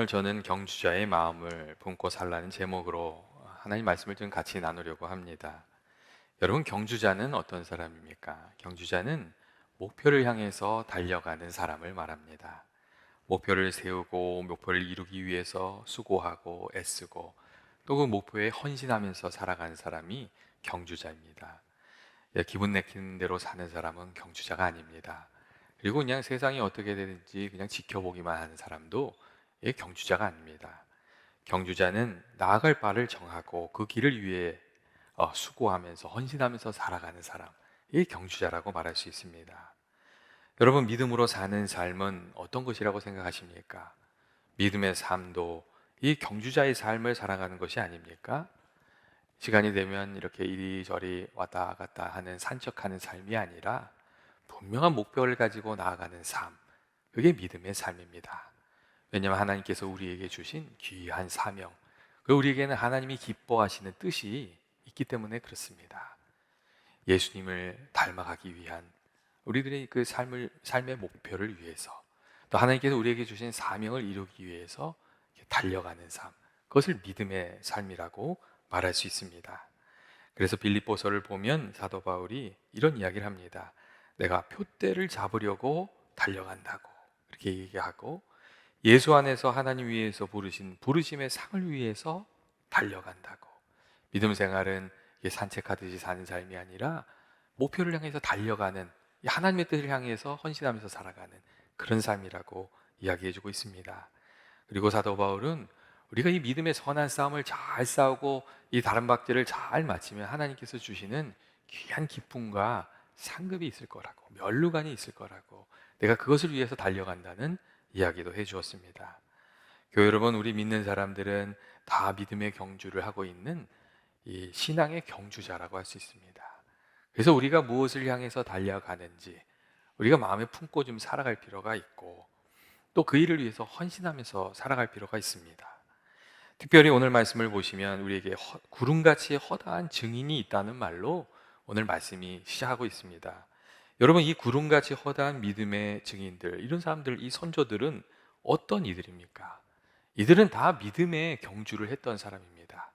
오늘 저는 경주자의 마음을 품고 살라는 제목으로 하나님 말씀을 좀 같이 나누려고 합니다. 여러분, 경주자는 어떤 사람입니까? 경주자는 목표를 향해서 달려가는 사람을 말합니다. 목표를 세우고 목표를 이루기 위해서 수고하고 애쓰고 또 그 목표에 헌신하면서 살아가는 사람이 경주자입니다. 기분 내키는 대로 사는 사람은 경주자가 아닙니다. 그리고 그냥 세상이 어떻게 되는지 그냥 지켜보기만 하는 사람도 경주자가 아닙니다. 경주자는 나아갈 바를 정하고 그 길을 위해 수고하면서 헌신하면서 살아가는 사람, 이 경주자라고 말할 수 있습니다. 여러분, 믿음으로 사는 삶은 어떤 것이라고 생각하십니까? 믿음의 삶도 이 경주자의 삶을 살아가는 것이 아닙니까? 시간이 되면 이렇게 이리저리 왔다 갔다 하는 산책하는 삶이 아니라 분명한 목표를 가지고 나아가는 삶, 그게 믿음의 삶입니다. 왜냐하면 하나님께서 우리에게 주신 귀한 사명, 그 우리에게는 하나님이 기뻐하시는 뜻이 있기 때문에 그렇습니다. 예수님을 닮아가기 위한 우리들의 그 삶의 목표를 위해서, 또 하나님께서 우리에게 주신 사명을 이루기 위해서 달려가는 삶, 그것을 믿음의 삶이라고 말할 수 있습니다. 그래서 빌립보서를 보면 사도 바울이 이런 이야기를 합니다. 내가 표대를 잡으려고 달려간다고 이렇게 얘기하고, 예수 안에서 하나님 위에서 부르신 부르심의 상을 위해서 달려간다고. 믿음 생활은 산책하듯이 사는 삶이 아니라 목표를 향해서 달려가는, 하나님의 뜻을 향해서 헌신하면서 살아가는 그런 삶이라고 이야기해주고 있습니다. 그리고 사도 바울은 우리가 이 믿음의 선한 싸움을 잘 싸우고 이 다른 박질을 잘 마치면 하나님께서 주시는 귀한 기쁨과 상급이 있을 거라고, 면류관이 있을 거라고, 내가 그것을 위해서 달려간다는 이야기도 해주었습니다. 교회 여러분, 우리 믿는 사람들은 다 믿음의 경주를 하고 있는 이 신앙의 경주자라고 할 수 있습니다. 그래서 우리가 무엇을 향해서 달려가는지 우리가 마음에 품고 좀 살아갈 필요가 있고, 또 그 일을 위해서 헌신하면서 살아갈 필요가 있습니다. 특별히 오늘 말씀을 보시면 우리에게 구름같이 허다한 증인이 있다는 말로 오늘 말씀이 시작하고 있습니다. 여러분, 이 구름같이 허다한 믿음의 증인들, 이런 사람들, 이 선조들은 어떤 이들입니까? 이들은 다 믿음의 경주를 했던 사람입니다.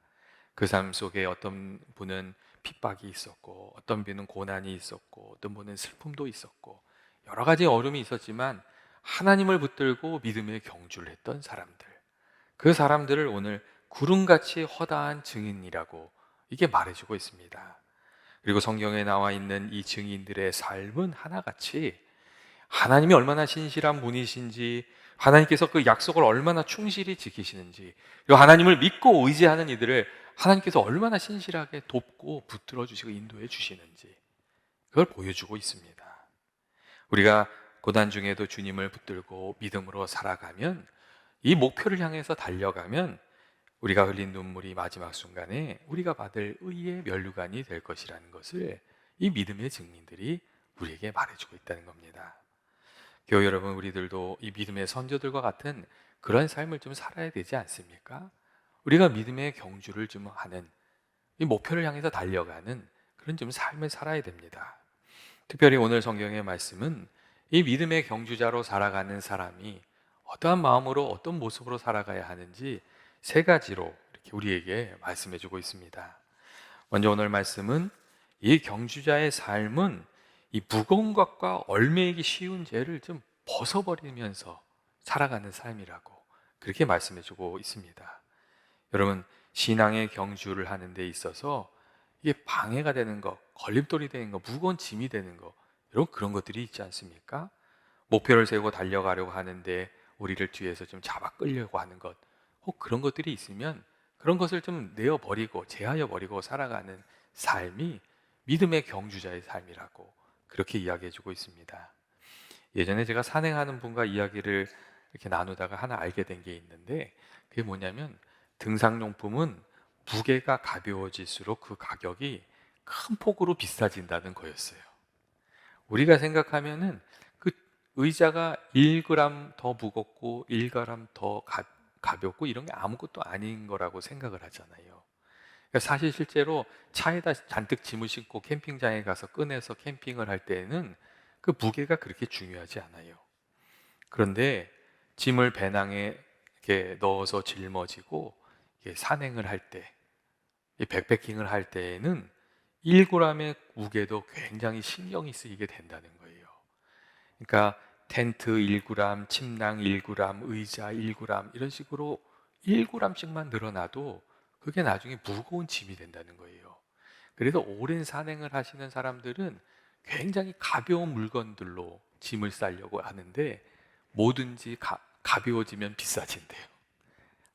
그 삶 속에 어떤 분은 핍박이 있었고, 어떤 분은 고난이 있었고, 어떤 분은 슬픔도 있었고, 여러 가지 어려움이 있었지만 하나님을 붙들고 믿음의 경주를 했던 사람들, 그 사람들을 오늘 구름같이 허다한 증인이라고 이게 말해주고 있습니다. 그리고 성경에 나와 있는 이 증인들의 삶은 하나같이 하나님이 얼마나 신실한 분이신지, 하나님께서 그 약속을 얼마나 충실히 지키시는지, 그리고 하나님을 믿고 의지하는 이들을 하나님께서 얼마나 신실하게 돕고 붙들어 주시고 인도해 주시는지, 그걸 보여주고 있습니다. 우리가 고난 중에도 주님을 붙들고 믿음으로 살아가면, 이 목표를 향해서 달려가면 우리가 흘린 눈물이 마지막 순간에 우리가 받을 의의 면류관이 될 것이라는 것을 이 믿음의 증인들이 우리에게 말해주고 있다는 겁니다. 교회 여러분, 우리들도 이 믿음의 선조들과 같은 그런 삶을 좀 살아야 되지 않습니까? 우리가 믿음의 경주를 좀 하는, 이 목표를 향해서 달려가는 그런 좀 삶을 살아야 됩니다. 특별히 오늘 성경의 말씀은 이 믿음의 경주자로 살아가는 사람이 어떠한 마음으로 어떤 모습으로 살아가야 하는지 세 가지로 이렇게 우리에게 말씀해 주고 있습니다. 먼저 오늘 말씀은 이 경주자의 삶은 이 무거운 것과 얽매이기 쉬운 죄를 좀 벗어버리면서 살아가는 삶이라고 그렇게 말씀해 주고 있습니다. 여러분, 신앙의 경주를 하는 데 있어서 이게 방해가 되는 것, 걸림돌이 되는 것, 무거운 짐이 되는 것, 여러분, 그런 것들이 있지 않습니까? 목표를 세우고 달려가려고 하는데 우리를 뒤에서 좀 잡아 끌려고 하는 것, 혹 그런 것들이 있으면 그런 것을 좀 내어버리고 제하여버리고 살아가는 삶이 믿음의 경주자의 삶이라고 그렇게 이야기해주고 있습니다. 예전에 제가 산행하는 분과 이야기를 이렇게 나누다가 하나 알게 된 게 있는데, 그게 뭐냐면 등산용품은 무게가 가벼워질수록 그 가격이 큰 폭으로 비싸진다는 거였어요. 우리가 생각하면은 그 의자가 1g 더 무겁고 1g 더 가볍고 이런 게 아무것도 아닌 거라고 생각을 하잖아요. 그러니까 사실 실제로 차에다 잔뜩 짐을 싣고 캠핑장에 가서 꺼내서 캠핑을 할 때에는 그 무게가 그렇게 중요하지 않아요. 그런데 짐을 배낭에 이렇게 넣어서 짊어지고 이게 산행을 할 때, 이 백패킹을 할 때에는 1g의 무게도 굉장히 신경이 쓰이게 된다는 거예요. 그러니까 텐트 1g, 침낭 1g, 의자 1g 이런 식으로 1g씩만 늘어나도 그게 나중에 무거운 짐이 된다는 거예요. 그래서 오랜 산행을 하시는 사람들은 굉장히 가벼운 물건들로 짐을 싸려고 하는데 뭐든지 가벼워지면 비싸진대요.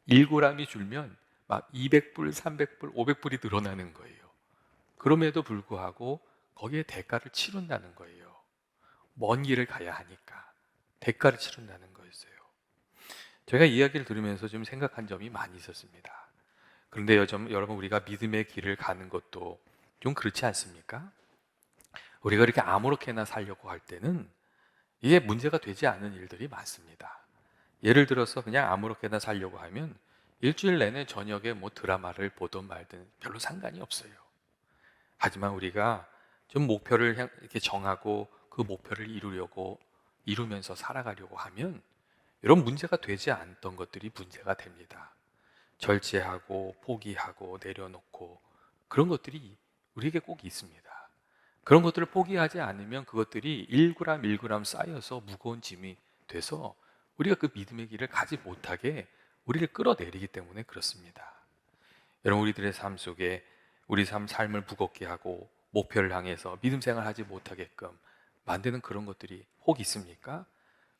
1g이 줄면 막 200불, 300불, 500불이 늘어나는 거예요. 그럼에도 불구하고 거기에 대가를 치른다는 거예요. 먼 길을 가야 하니까 대가를 치른다는 거였어요. 제가 이야기를 들으면서 좀 생각한 점이 많이 있었습니다. 그런데 여러분, 우리가 믿음의 길을 가는 것도 좀 그렇지 않습니까? 우리가 이렇게 아무렇게나 살려고 할 때는 이게 문제가 되지 않은 일들이 많습니다. 예를 들어서 그냥 아무렇게나 살려고 하면 일주일 내내 저녁에 뭐 드라마를 보든 말든 별로 상관이 없어요. 하지만 우리가 좀 목표를 이렇게 정하고 그 목표를 이루면서 살아가려고 하면 이런 문제가 되지 않던 것들이 문제가 됩니다. 절제하고 포기하고 내려놓고 그런 것들이 우리에게 꼭 있습니다. 그런 것들을 포기하지 않으면 그것들이 1g 1g 쌓여서 무거운 짐이 돼서 우리가 그 믿음의 길을 가지 못하게 우리를 끌어내리기 때문에 그렇습니다. 여러분, 우리들의 삶 속에 우리 삶을 무겁게 하고 목표를 향해서 믿음 생활하지 못하게끔 만드는 그런 것들이 혹 있습니까?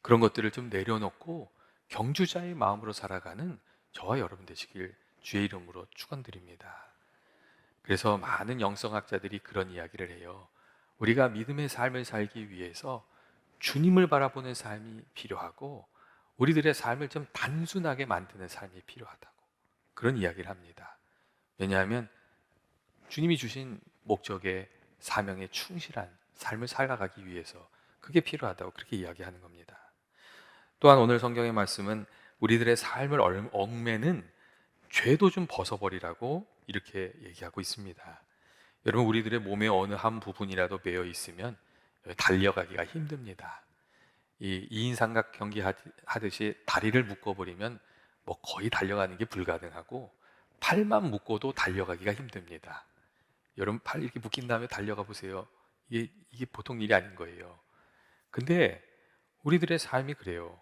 그런 것들을 좀 내려놓고 경주자의 마음으로 살아가는 저와 여러분 되시길 주의 이름으로 축원드립니다. 그래서 많은 영성학자들이 그런 이야기를 해요. 우리가 믿음의 삶을 살기 위해서 주님을 바라보는 삶이 필요하고 우리들의 삶을 좀 단순하게 만드는 삶이 필요하다고 그런 이야기를 합니다. 왜냐하면 주님이 주신 목적에 사명에 충실한 삶을 살아가기 위해서 그게 필요하다고 그렇게 이야기하는 겁니다. 또한 오늘 성경의 말씀은 우리들의 삶을 얽매는 죄도 좀 벗어버리라고 이렇게 얘기하고 있습니다. 여러분, 우리들의 몸의 어느 한 부분이라도 매여 있으면 달려가기가 힘듭니다. 이 2인 삼각 경기 하듯이 다리를 묶어버리면 뭐 거의 달려가는 게 불가능하고 팔만 묶어도 달려가기가 힘듭니다. 여러분, 팔 이렇게 묶인 다음에 달려가 보세요. 이게 보통 일이 아닌 거예요. 근데 우리들의 삶이 그래요.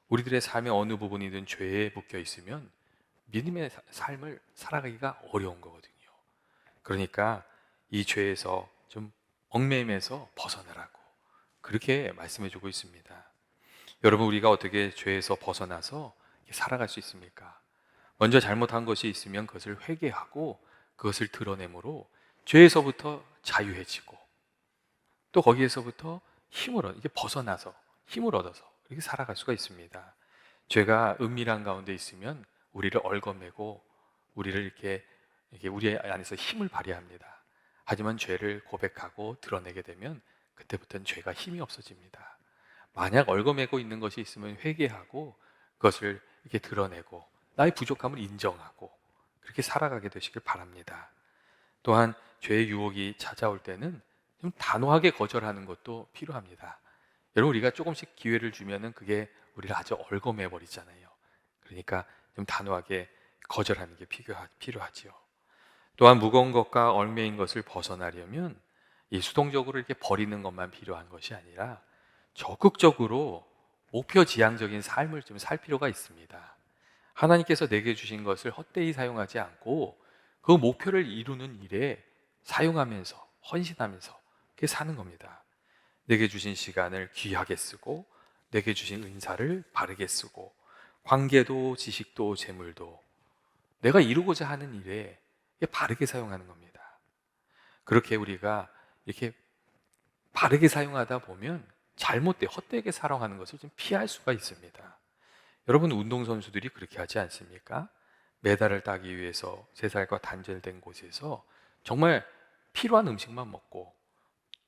우리들의 삶의 어느 부분이든 죄에 묶여 있으면 믿음의 삶을 살아가기가 어려운 거거든요. 그러니까 이 죄에서 좀 얽매임에서 벗어나라고 그렇게 말씀해 주고 있습니다. 여러분, 우리가 어떻게 죄에서 벗어나서 살아갈 수 있습니까? 먼저 잘못한 것이 있으면 그것을 회개하고 그것을 드러내므로 죄에서부터 자유해지고 또 거기에서부터 이게 벗어나서 힘을 얻어서 이렇게 살아갈 수가 있습니다. 죄가 은밀한 가운데 있으면 우리를 얽어매고 우리를 이렇게 우리 안에서 힘을 발휘합니다. 하지만 죄를 고백하고 드러내게 되면 그때부터는 죄가 힘이 없어집니다. 만약 얽어매고 있는 것이 있으면 회개하고 그것을 이렇게 드러내고 나의 부족함을 인정하고 그렇게 살아가게 되시길 바랍니다. 또한 죄의 유혹이 찾아올 때는 좀 단호하게 거절하는 것도 필요합니다. 여러분, 우리가 조금씩 기회를 주면은 그게 우리를 아주 얽어매 버리잖아요. 그러니까 좀 단호하게 거절하는 게 필요하지요. 또한 무거운 것과 얽매인 것을 벗어나려면 이 수동적으로 이렇게 버리는 것만 필요한 것이 아니라 적극적으로 목표 지향적인 삶을 좀 살 필요가 있습니다. 하나님께서 내게 주신 것을 헛되이 사용하지 않고 그 목표를 이루는 일에 사용하면서 헌신하면서 그렇게 사는 겁니다. 내게 주신 시간을 귀하게 쓰고 내게 주신 은사를 바르게 쓰고 관계도 지식도 재물도 내가 이루고자 하는 일에 바르게 사용하는 겁니다. 그렇게 우리가 이렇게 바르게 사용하다 보면 헛되게 사용하는 것을 좀 피할 수가 있습니다. 여러분, 운동선수들이 그렇게 하지 않습니까? 메달을 따기 위해서 세상과 단절된 곳에서 정말 필요한 음식만 먹고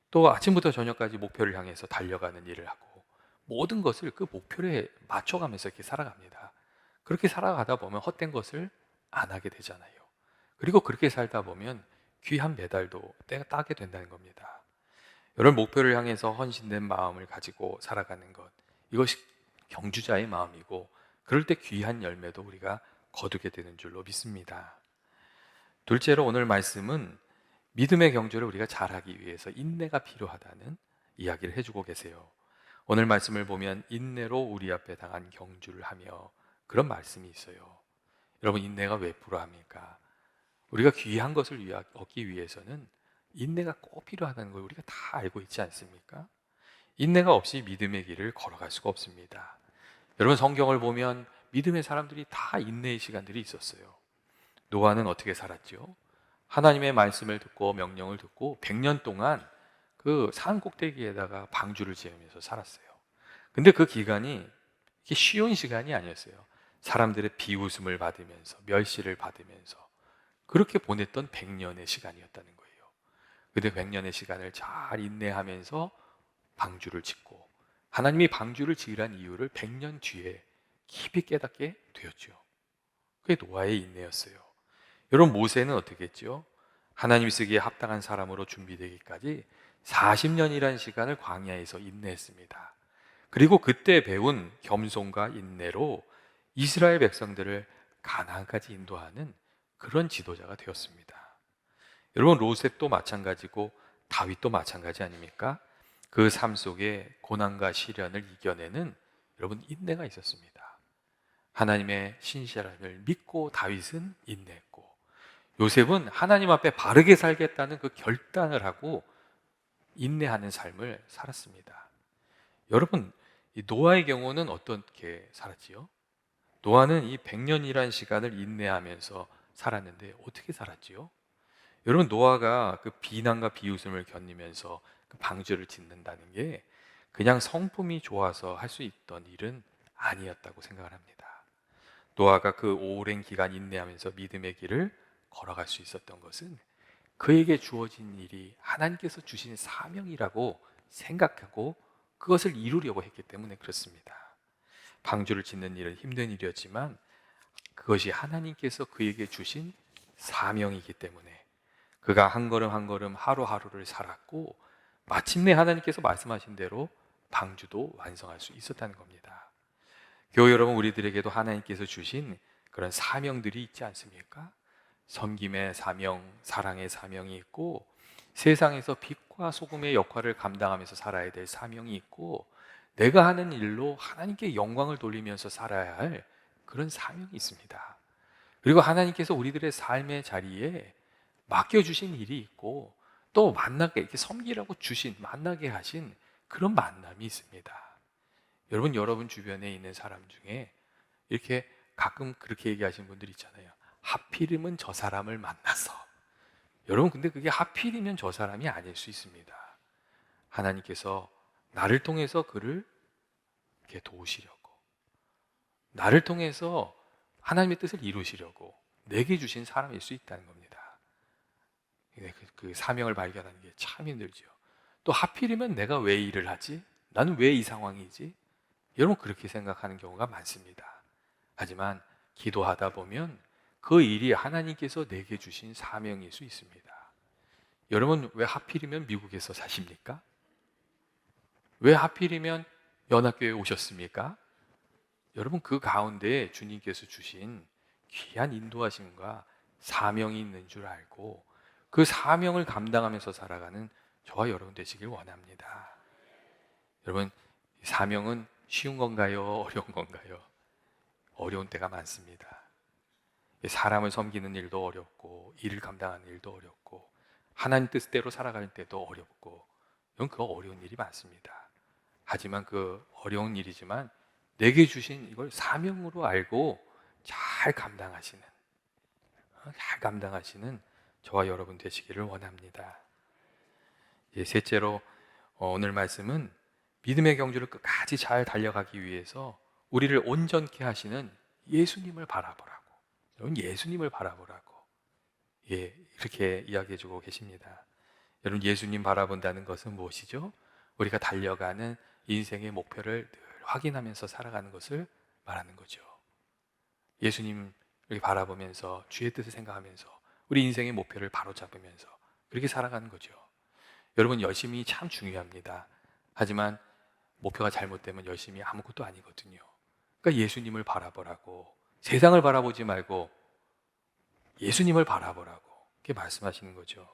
또 아침부터 저녁까지 목표를 향해서 달려가는 일을 하고 모든 것을 그 목표에 맞춰가면서 이렇게 살아갑니다. 그렇게 살아가다 보면 헛된 것을 안 하게 되잖아요. 그리고 그렇게 살다 보면 귀한 메달도 때가 따게 된다는 겁니다. 이런 목표를 향해서 헌신된 마음을 가지고 살아가는 것, 이것이 경주자의 마음이고 그럴 때 귀한 열매도 우리가 거두게 되는 줄로 믿습니다. 둘째로 오늘 말씀은 믿음의 경주를 우리가 잘하기 위해서 인내가 필요하다는 이야기를 해주고 계세요. 오늘 말씀을 보면 인내로 우리 앞에 당한 경주를 하며 그런 말씀이 있어요. 여러분, 인내가 왜 필요합니까? 우리가 귀한 것을 얻기 위해서는 인내가 꼭 필요하다는 걸 우리가 다 알고 있지 않습니까? 인내가 없이 믿음의 길을 걸어갈 수가 없습니다. 여러분, 성경을 보면 믿음의 사람들이 다 인내의 시간들이 있었어요. 노아는 어떻게 살았죠? 하나님의 말씀을 듣고 명령을 듣고 100년 동안 그 산 꼭대기에다가 방주를 지으면서 살았어요. 근데 그 기간이 이게 쉬운 시간이 아니었어요. 사람들의 비웃음을 받으면서 멸시를 받으면서 그렇게 보냈던 100년의 시간이었다는 거예요. 근데 100년의 시간을 잘 인내하면서 방주를 짓고 하나님이 방주를 지으란 이유를 100년 뒤에 깊이 깨닫게 되었죠. 그게 노아의 인내였어요. 여러분, 모세는 어떻게 했죠? 하나님이 쓰기에 합당한 사람으로 준비되기까지 40년이라는 시간을 광야에서 인내했습니다. 그리고 그때 배운 겸손과 인내로 이스라엘 백성들을 가나안까지 인도하는 그런 지도자가 되었습니다. 여러분, 로셉도 마찬가지고 다윗도 마찬가지 아닙니까? 그 삶 속에 고난과 시련을 이겨내는 여러분 인내가 있었습니다. 하나님의 신실함을 믿고 다윗은 인내했고, 요셉은 하나님 앞에 바르게 살겠다는 그 결단을 하고 인내하는 삶을 살았습니다. 여러분, 이 노아의 경우는 어떻게 살았지요? 노아는 이 100년이라는 시간을 인내하면서 살았는데 어떻게 살았지요? 여러분, 노아가 그 비난과 비웃음을 견디면서 그 방주를 짓는다는 게 그냥 성품이 좋아서 할 수 있던 일은 아니었다고 생각을 합니다. 노아가 그 오랜 기간 인내하면서 믿음의 길을 걸어갈 수 있었던 것은 그에게 주어진 일이 하나님께서 주신 사명이라고 생각하고 그것을 이루려고 했기 때문에 그렇습니다. 방주를 짓는 일은 힘든 일이었지만 그것이 하나님께서 그에게 주신 사명이기 때문에 그가 한 걸음 한 걸음 하루하루를 살았고 마침내 하나님께서 말씀하신 대로 방주도 완성할 수 있었다는 겁니다. 교회 여러분, 우리들에게도 하나님께서 주신 그런 사명들이 있지 않습니까? 섬김의 사명, 사랑의 사명이 있고 세상에서 빛과 소금의 역할을 감당하면서 살아야 될 사명이 있고 내가 하는 일로 하나님께 영광을 돌리면서 살아야 할 그런 사명이 있습니다. 그리고 하나님께서 우리들의 삶의 자리에 맡겨주신 일이 있고 또 만나게 이렇게 섬기라고 주신 만나게 하신 그런 만남이 있습니다. 여러분 주변에 있는 사람 중에 이렇게 가끔 그렇게 얘기하시는 분들 있잖아요. 하필이면 저 사람을 만나서. 여러분, 근데 그게 하필이면 저 사람이 아닐 수 있습니다. 하나님께서 나를 통해서 그를 이렇게 도우시려고, 나를 통해서 하나님의 뜻을 이루시려고 내게 주신 사람일 수 있다는 겁니다. 그 사명을 발견하는 게 참 힘들죠. 또 하필이면 내가 왜 일을 하지? 나는 왜 이 상황이지? 여러분, 그렇게 생각하는 경우가 많습니다. 하지만 기도하다 보면 그 일이 하나님께서 내게 주신 사명일 수 있습니다. 여러분, 왜 하필이면 미국에서 사십니까? 왜 하필이면 연합교회에 오셨습니까? 여러분, 그 가운데 주님께서 주신 귀한 인도하심과 사명이 있는 줄 알고 그 사명을 감당하면서 살아가는 저와 여러분 되시길 원합니다. 여러분, 사명은 쉬운 건가요? 어려운 건가요? 어려운 때가 많습니다. 사람을 섬기는 일도 어렵고 일을 감당하는 일도 어렵고 하나님 뜻대로 살아가는 때도 어렵고 이건 그 어려운 일이 많습니다. 하지만 그 어려운 일이지만 내게 주신 이걸 사명으로 알고 잘 감당하시는 저와 여러분 되시기를 원합니다. 셋째로 오늘 말씀은 믿음의 경주를 끝까지 잘 달려가기 위해서 우리를 온전케 하시는 예수님을 바라보라고. 여러분, 예수님을 바라보라고. 이렇게 이야기해 주고 계십니다. 여러분, 예수님 바라본다는 것은 무엇이죠? 우리가 달려가는 인생의 목표를 늘 확인하면서 살아가는 것을 말하는 거죠. 예수님을 바라보면서 주의 뜻을 생각하면서 우리 인생의 목표를 바로잡으면서 그렇게 살아가는 거죠. 여러분, 열심히 참 중요합니다. 하지만 목표가 잘못되면 열심히 아무것도 아니거든요. 그러니까 예수님을 바라보라고, 세상을 바라보지 말고 예수님을 바라보라고 이렇게 말씀하시는 거죠.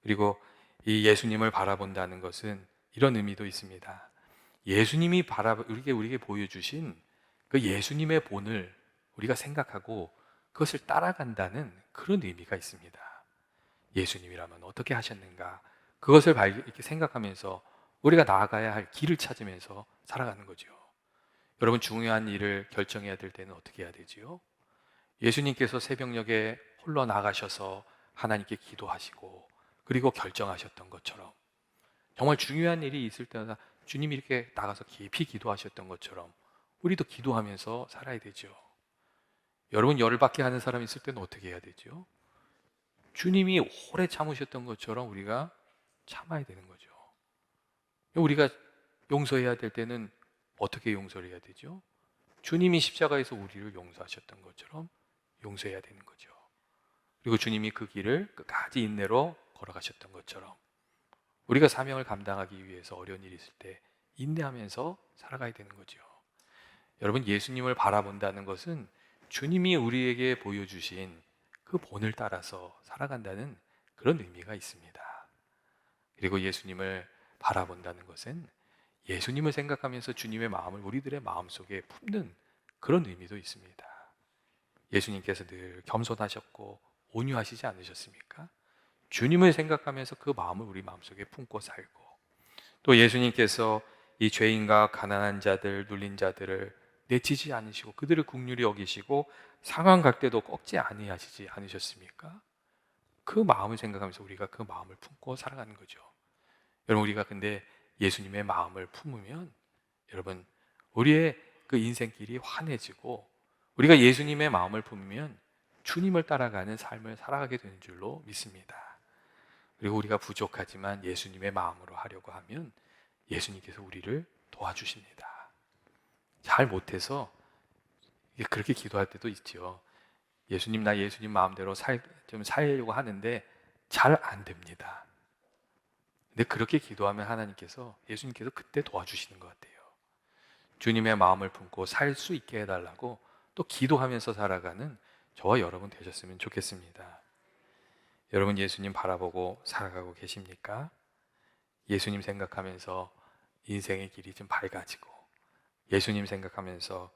그리고 이 예수님을 바라본다는 것은 이런 의미도 있습니다. 예수님이 우리에게 보여주신 그 예수님의 본을 우리가 생각하고 그것을 따라간다는 그런 의미가 있습니다. 예수님이라면 어떻게 하셨는가, 그것을 이렇게 생각하면서 우리가 나아가야 할 길을 찾으면서 살아가는 거죠. 여러분, 중요한 일을 결정해야 될 때는 어떻게 해야 되지요? 예수님께서 새벽녘에 홀로 나가셔서 하나님께 기도하시고 그리고 결정하셨던 것처럼, 정말 중요한 일이 있을 때마다 주님이 이렇게 나가서 깊이 기도하셨던 것처럼 우리도 기도하면서 살아야 되죠. 여러분, 열받게 하는 사람이 있을 때는 어떻게 해야 되죠? 주님이 오래 참으셨던 것처럼 우리가 참아야 되는 거죠. 우리가 용서해야 될 때는 어떻게 용서를 해야 되죠? 주님이 십자가에서 우리를 용서하셨던 것처럼 용서해야 되는 거죠. 그리고 주님이 그 길을 끝까지 인내로 걸어가셨던 것처럼 우리가 사명을 감당하기 위해서 어려운 일이 있을 때 인내하면서 살아가야 되는 거죠. 여러분, 예수님을 바라본다는 것은 주님이 우리에게 보여주신 그 본을 따라서 살아간다는 그런 의미가 있습니다. 그리고 예수님을 바라본다는 것은 예수님을 생각하면서 주님의 마음을 우리들의 마음속에 품는 그런 의미도 있습니다. 예수님께서 늘 겸손하셨고 온유하시지 않으셨습니까? 주님을 생각하면서 그 마음을 우리 마음속에 품고 살고, 또 예수님께서 이 죄인과 가난한 자들, 눌린 자들을 내치지 않으시고 그들을 긍휼히 여기시고 상한 갈 때도 꺾지 아니하시지 않으셨습니까? 그 마음을 생각하면서 우리가 그 마음을 품고 살아가는 거죠. 여러분, 우리가 근데 예수님의 마음을 품으면 여러분, 우리의 그 인생길이 환해지고 우리가 예수님의 마음을 품으면 주님을 따라가는 삶을 살아가게 되는 줄로 믿습니다. 그리고 우리가 부족하지만 예수님의 마음으로 하려고 하면 예수님께서 우리를 도와주십니다. 잘 못해서 그렇게 기도할 때도 있죠. 예수님, 나 예수님 마음대로 좀 살려고 하는데 잘 안 됩니다. 근데 그렇게 기도하면 예수님께서 그때 도와주시는 것 같아요. 주님의 마음을 품고 살 수 있게 해달라고 또 기도하면서 살아가는 저와 여러분 되셨으면 좋겠습니다. 여러분, 예수님 바라보고 살아가고 계십니까? 예수님 생각하면서 인생의 길이 좀 밝아지고 예수님 생각하면서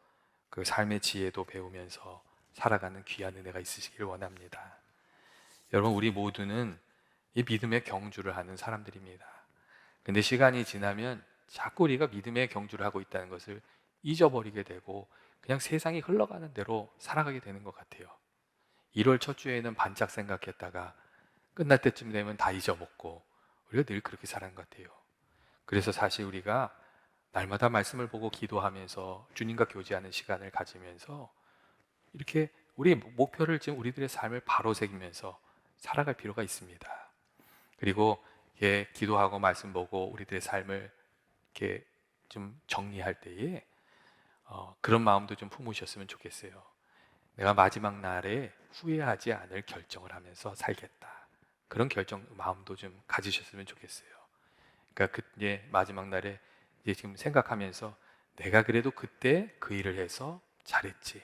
그 삶의 지혜도 배우면서 살아가는 귀한 은혜가 있으시길 원합니다. 여러분, 우리 모두는 이 믿음의 경주를 하는 사람들입니다. 근데 시간이 지나면 자꾸 우리가 믿음의 경주를 하고 있다는 것을 잊어버리게 되고 그냥 세상이 흘러가는 대로 살아가게 되는 것 같아요. 1월 첫 주에는 반짝 생각했다가 끝날 때쯤 되면 다 잊어먹고 우리가 늘 그렇게 살아간 것 같아요. 그래서 사실 우리가 날마다 말씀을 보고 기도하면서 주님과 교제하는 시간을 가지면서 이렇게 우리의 목표를 지금 우리들의 삶을 바로 새기면서 살아갈 필요가 있습니다. 그리고 기도하고 말씀 보고 우리들의 삶을 이렇게 좀 정리할 때에 그런 마음도 좀 품으셨으면 좋겠어요. 내가 마지막 날에 후회하지 않을 결정을 하면서 살겠다. 그런 마음도 좀 가지셨으면 좋겠어요. 그러니까 마지막 날에 이제 지금 생각하면서 내가 그래도 그때 그 일을 해서 잘했지.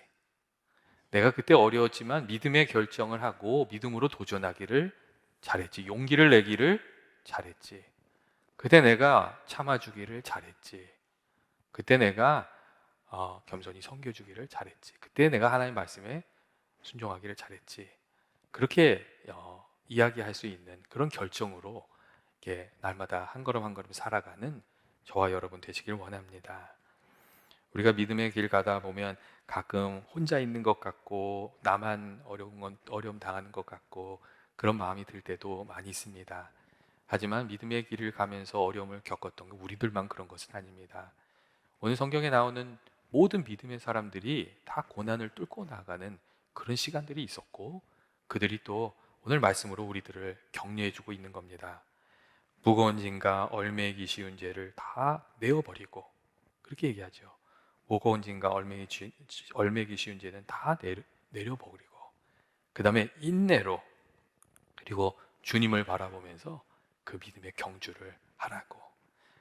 내가 그때 어려웠지만 믿음의 결정을 하고 믿음으로 도전하기를 잘했지. 용기를 내기를 잘했지. 그때 내가 참아주기를 잘했지. 그때 내가 겸손히 섬겨주기를 잘했지. 그때 내가 하나님 말씀에 순종하기를 잘했지. 그렇게 이야기할 수 있는 그런 결정으로 이렇게 날마다 한 걸음 한 걸음 살아가는 저와 여러분 되시길 원합니다. 우리가 믿음의 길 가다 보면 가끔 혼자 있는 것 같고 나만 어려움 당하는 것 같고 그런 마음이 들 때도 많이 있습니다. 하지만 믿음의 길을 가면서 어려움을 겪었던 거 우리들만 그런 것은 아닙니다. 오늘 성경에 나오는 모든 믿음의 사람들이 다 고난을 뚫고 나가는 그런 시간들이 있었고 그들이 또 오늘 말씀으로 우리들을 격려해주고 있는 겁니다. 무거운 짐과 얼매기 쉬운 죄를 다 내어버리고 그렇게 얘기하죠. 무거운 짐과 얼매기 쉬운 죄는 다 내려버리고 그 다음에 인내로 그리고 주님을 바라보면서 그 믿음의 경주를 하라고.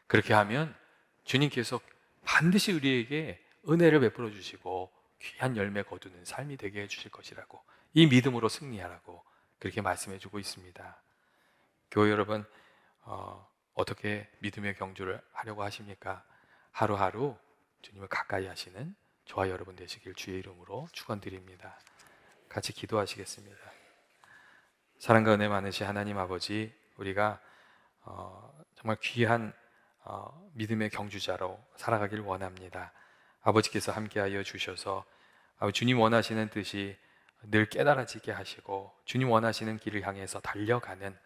그렇게 하면 주님께서 반드시 우리에게 은혜를 베풀어 주시고 귀한 열매 거두는 삶이 되게 해 주실 것이라고, 이 믿음으로 승리하라고 그렇게 말씀해 주고 있습니다. 교회 여러분, 어떻게 믿음의 경주를 하려고 하십니까? 하루하루 주님을 가까이 하시는 저와 여러분 되시길 주의 이름으로 축원드립니다. 같이 기도하시겠습니다. 사랑과 은혜 많으신 하나님 아버지, 우리가 정말 귀한 믿음의 경주자로 살아가길 원합니다. 아버지께서 함께하여 주셔서 주님 원하시는 뜻이 늘 깨달아지게 하시고, 주님 원하시는 길을 향해서 달려가는,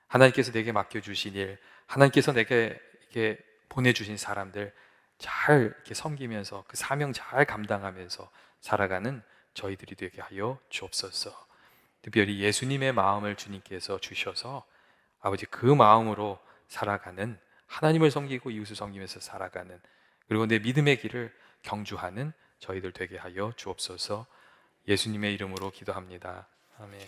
하나님께서 내게 맡겨주신 일, 하나님께서 내게 이렇게 보내주신 사람들 잘 이렇게 섬기면서 그 사명 잘 감당하면서 살아가는 저희들이 되게 하여 주옵소서. 특별히 예수님의 마음을 주님께서 주셔서 아버지 그 마음으로 살아가는, 하나님을 섬기고 이웃을 섬기면서 살아가는, 그리고 내 믿음의 길을 경주하는 저희들 되게 하여 주옵소서. 예수님의 이름으로 기도합니다. 아멘.